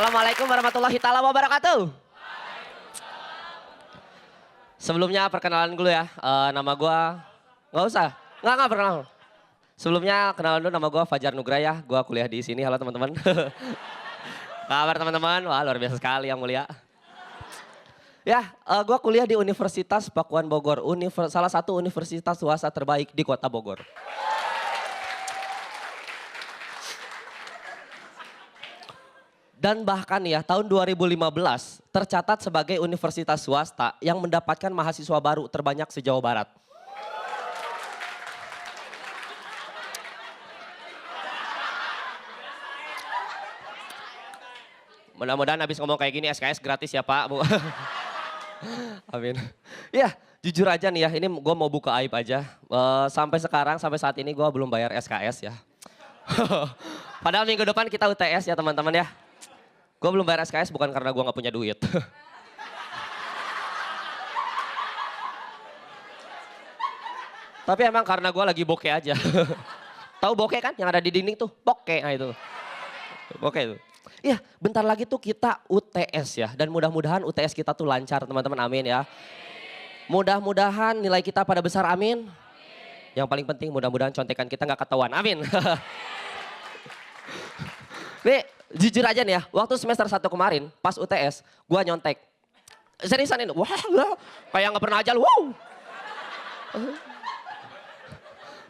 Assalamualaikum warahmatullahi taala wabarakatuh. Sebelumnya perkenalan dulu ya, nama gua nggak usah, nggak perkenalan. Sebelumnya kenalan dulu nama gua Fajar Nugraya, gua kuliah di sini. Halo teman-teman. Kabar teman-teman? Wah luar biasa sekali yang mulia. Ya, gua kuliah di Universitas Pakuan Bogor, salah satu universitas swasta terbaik di Kota Bogor. Dan bahkan ya tahun 2015 tercatat sebagai universitas swasta yang mendapatkan mahasiswa baru terbanyak se-Jawa Barat. Mudah-mudahan habis ngomong kayak gini SKS gratis ya Pak, Bu. Amin. Ya jujur aja nih ya, ini gue mau buka aib aja. Sampai sekarang, sampai saat ini gue belum bayar SKS ya. Padahal minggu depan kita UTS ya teman-teman ya. Gue belum bayar SKS bukan karena gue gak punya duit. Tapi emang karena gue lagi bokeh aja. Tahu bokeh kan yang ada di dinding tuh? Bokeh, nah itu. Bokeh itu. Iya bentar lagi tuh kita UTS ya. Dan mudah-mudahan UTS kita tuh lancar teman-teman, amin ya. Mudah-mudahan nilai kita pada besar, amin. Yang paling penting mudah-mudahan contekan kita gak ketahuan, amin. Nih jujur aja nih ya, waktu semester 1 kemarin pas UTS, gua nyontek. Seriusan ini, wah kayak gak pernah aja lu, wow.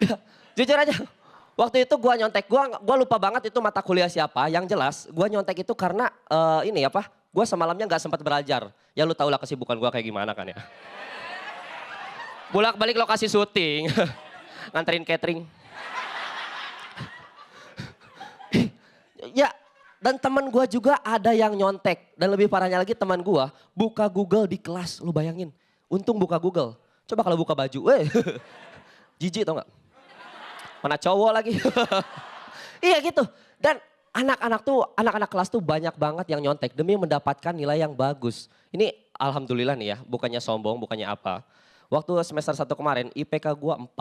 Ya, jujur aja, waktu itu gua nyontek, gua lupa banget itu mata kuliah siapa, yang jelas gua nyontek itu karena ini apa, gua semalamnya gak sempat belajar. Ya lu tau lah kesibukan gua kayak gimana kan ya. Bolak-balik lokasi syuting, nganterin catering. Ya, dan teman gue juga ada yang nyontek. Dan lebih parahnya lagi teman gue buka Google di kelas, lu bayangin. Untung buka Google. Coba kalau buka baju, jijik tau gak? Mana cowok lagi. Iya gitu. Dan anak-anak kelas tuh banyak banget yang nyontek demi mendapatkan nilai yang bagus. Ini alhamdulillah nih ya, bukannya sombong, bukannya apa. Waktu semester 1 kemarin IPK gue 4.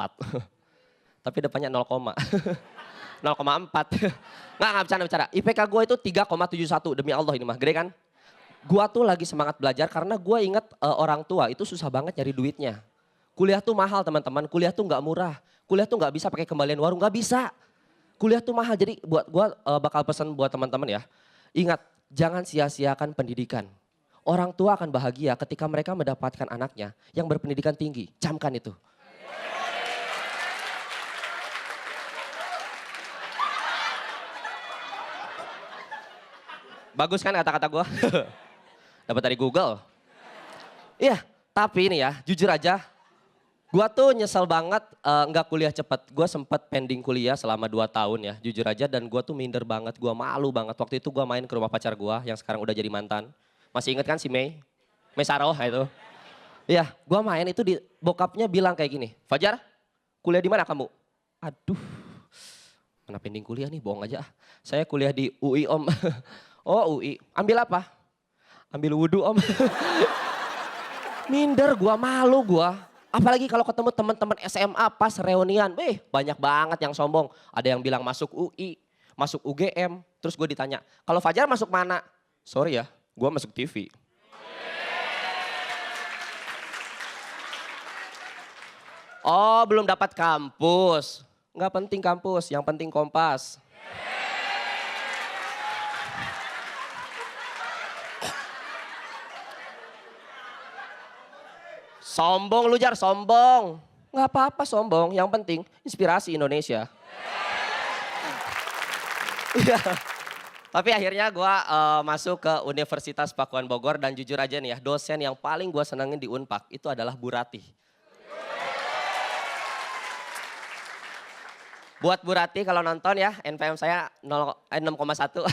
Tapi depannya 0, 0,4. Nggak bercanda. IPK gue itu 3,71 demi Allah ini mah. Gede kan? Gue tuh lagi semangat belajar karena gue inget orang tua itu susah banget nyari duitnya. Kuliah tuh mahal teman-teman, kuliah tuh nggak murah. Kuliah tuh nggak bisa pakai kembalian warung, nggak bisa. Kuliah tuh mahal, jadi buat gue bakal pesan buat teman-teman ya. Ingat, jangan sia-siakan pendidikan. Orang tua akan bahagia ketika mereka mendapatkan anaknya yang berpendidikan tinggi. Camkan itu. Bagus kan kata-kata gue? Dapat dari Google. Iya, tapi ini ya, jujur aja. Gue tuh nyesel banget nggak kuliah cepet. Gue sempet pending kuliah selama 2 tahun ya, jujur aja. Dan gue tuh minder banget, gue malu banget. Waktu itu gue main ke rumah pacar gue yang sekarang udah jadi mantan. Masih inget kan si Mei? Mei Saroh itu. Iya, gue main itu di bokapnya bilang kayak gini. Fajar, kuliah di mana kamu? Aduh, mana pending kuliah nih, bohong aja. Saya kuliah di UI om. Oh UI, ambil apa? Ambil wudhu om. Minder gua, malu gua. Apalagi kalau ketemu teman-teman SMA pas reunian. Banyak banget yang sombong. Ada yang bilang masuk UI, masuk UGM. Terus gue ditanya, kalau Fajar masuk mana? Sorry ya, gua masuk TV. Oh belum dapat kampus. Nggak penting kampus, yang penting Kompas. Sombong lu Jar, sombong. Nggak apa-apa sombong, yang penting inspirasi Indonesia. Iya. Tapi akhirnya gue masuk ke Universitas Pakuan Bogor dan jujur aja nih ya, dosen yang paling gue senengin di Unpak itu adalah Bu Ratih. Buat Bu Ratih kalau nonton ya, NPM saya 6,1,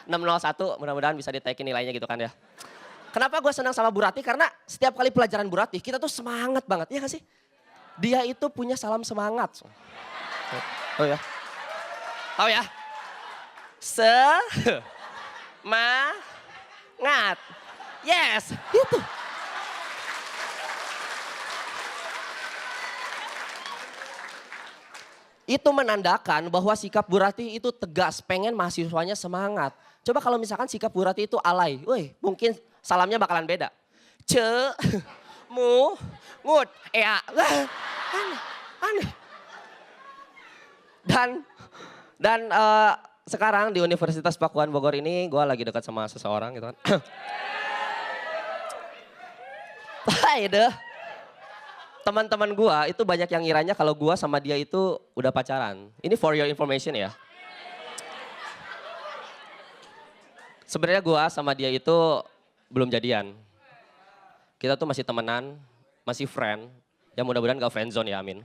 601, mudah-mudahan bisa ditaikin nilainya gitu kan ya. Kenapa gue senang sama Bu Ratih? Karena setiap kali pelajaran Bu Ratih kita tuh semangat banget, iya gak sih? Dia itu punya salam semangat. Oh ya? Tahu ya? Semangat. Yes, itu. Itu menandakan bahwa sikap Bu Ratih itu tegas, pengen mahasiswanya semangat. Coba kalau misalkan sikap Bu Ratih itu alay, woi mungkin salamnya bakalan beda. Ce, mu, ngut, ea, aneh, aneh. Dan sekarang di Universitas Pakuan Bogor ini gue lagi dekat sama seseorang gitu kan. Hai deh. Teman-teman gue itu banyak yang ngiranya kalau gue sama dia itu udah pacaran. Ini for your information ya. Sebenarnya gue sama dia itu belum jadian. Kita tuh masih temenan, masih friend. Ya mudah-mudahan gak friendzone ya, amin.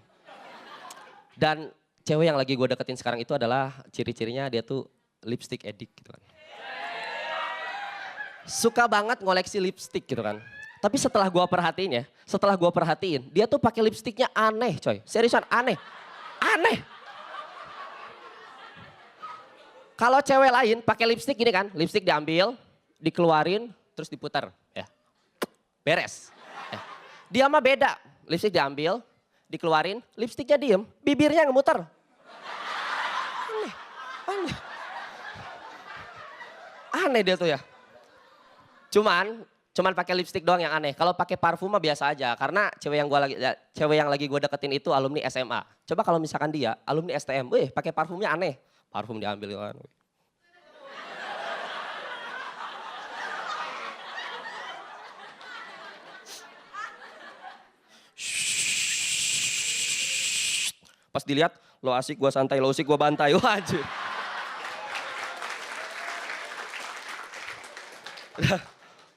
Dan cewek yang lagi gue deketin sekarang itu adalah ciri-cirinya dia tuh lipstick addict gitu kan. Suka banget ngoleksi lipstick gitu kan. Tapi setelah gue perhatiin, dia tuh pakai lipstiknya aneh coy. Seriusan aneh, aneh. Kalau cewek lain pakai lipstik gini kan, lipstik diambil, dikeluarin, terus diputar, ya, beres. Ya. Dia mah beda, lipstik diambil, dikeluarin, lipstiknya diem, bibirnya ngemuter. Aneh, aneh. Aneh dia tuh ya. Cuman pakai lipstik doang yang aneh. Kalau pakai parfum mah biasa aja. Karena cewek yang lagi gue deketin itu alumni SMA. Coba kalau misalkan dia alumni STM, pakai parfumnya aneh. Parfum diambil kan. Pas dilihat, lo asik gua santai, lo asik gua bantai. Wajib.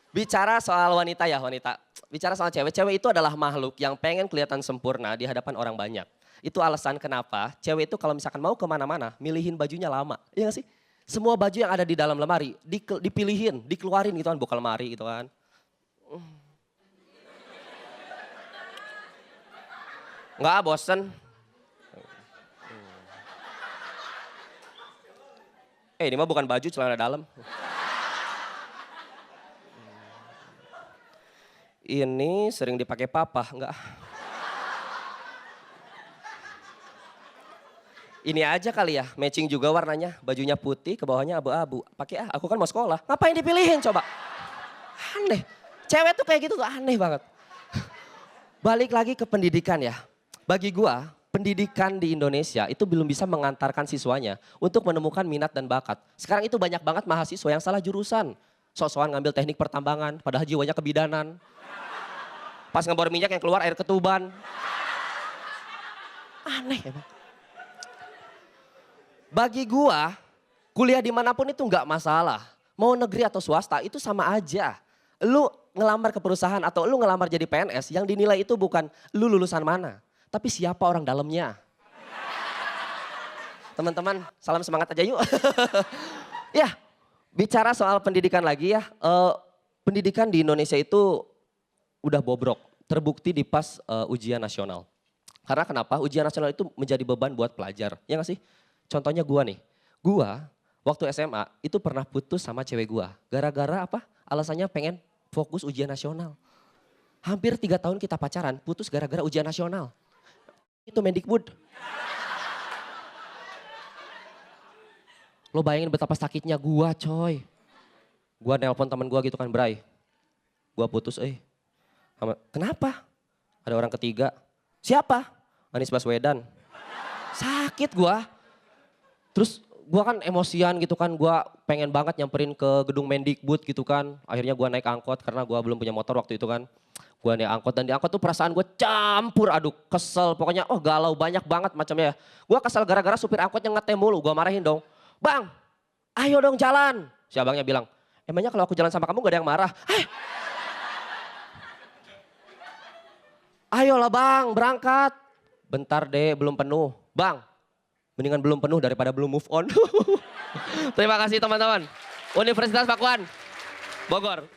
Bicara soal wanita ya wanita. Bicara soal cewek, cewek itu adalah makhluk yang pengen kelihatan sempurna di hadapan orang banyak. Itu alasan kenapa cewek itu kalau misalkan mau kemana-mana, milihin bajunya lama. Iya gak sih? Semua baju yang ada di dalam lemari, dipilihin, dikeluarin gitu kan, buka lemari gitu kan. Enggak, bosen. Ini mah bukan baju, celana dalam. Ini sering dipakai papa, enggak. Ini aja kali ya, matching juga warnanya. Bajunya putih, ke bawahnya abu-abu. Pakai aku kan mau sekolah. Ngapain dipilihin coba? Aneh. Cewek tuh kayak gitu tuh aneh banget. Balik lagi ke pendidikan ya. Bagi gua, pendidikan di Indonesia itu belum bisa mengantarkan siswanya untuk menemukan minat dan bakat. Sekarang itu banyak banget mahasiswa yang salah jurusan. Sok-sokan ngambil teknik pertambangan, padahal jiwanya kebidanan. Pas ngebor minyak yang keluar air ketuban. Aneh emang. Bagi gua, kuliah dimanapun itu nggak masalah. Mau negeri atau swasta itu sama aja. Lu ngelamar ke perusahaan atau lu ngelamar jadi PNS, yang dinilai itu bukan lu lulusan mana. Tapi siapa orang dalamnya. Teman-teman, salam semangat aja yuk. Ya, bicara soal pendidikan lagi ya. Pendidikan di Indonesia itu udah bobrok. Terbukti di pas ujian nasional. Karena kenapa? Ujian nasional itu menjadi beban buat pelajar. Ya gak sih? Contohnya gua nih. Gua waktu SMA itu pernah putus sama cewek gua. Gara-gara apa? Alasannya pengen fokus ujian nasional. Hampir 3 tahun kita pacaran, putus gara-gara ujian nasional. Itu Mendikbud. Lo bayangin betapa sakitnya gua coy. Gua nelpon temen gua gitu kan, Bray. Gua putus kenapa? Ada orang ketiga. Siapa? Anies Baswedan. Sakit gua. Terus gua kan emosian gitu kan, gua pengen banget nyamperin ke gedung Mendikbud gitu kan. Akhirnya gua naik angkot karena gua belum punya motor waktu itu kan. Gua naik angkot dan di angkot tuh perasaan gua campur aduk, kesel. Pokoknya galau banyak banget macamnya. Gua kesel gara-gara supir angkotnya ngetem mulu, gua marahin dong. Bang, ayo dong jalan. Si abangnya bilang, emangnya kalau aku jalan sama kamu gak ada yang marah? Ayolah bang, berangkat. Bentar deh, belum penuh. Bang, mendingan belum penuh daripada belum move on. Terima kasih teman-teman. Universitas Pakuan, Bogor.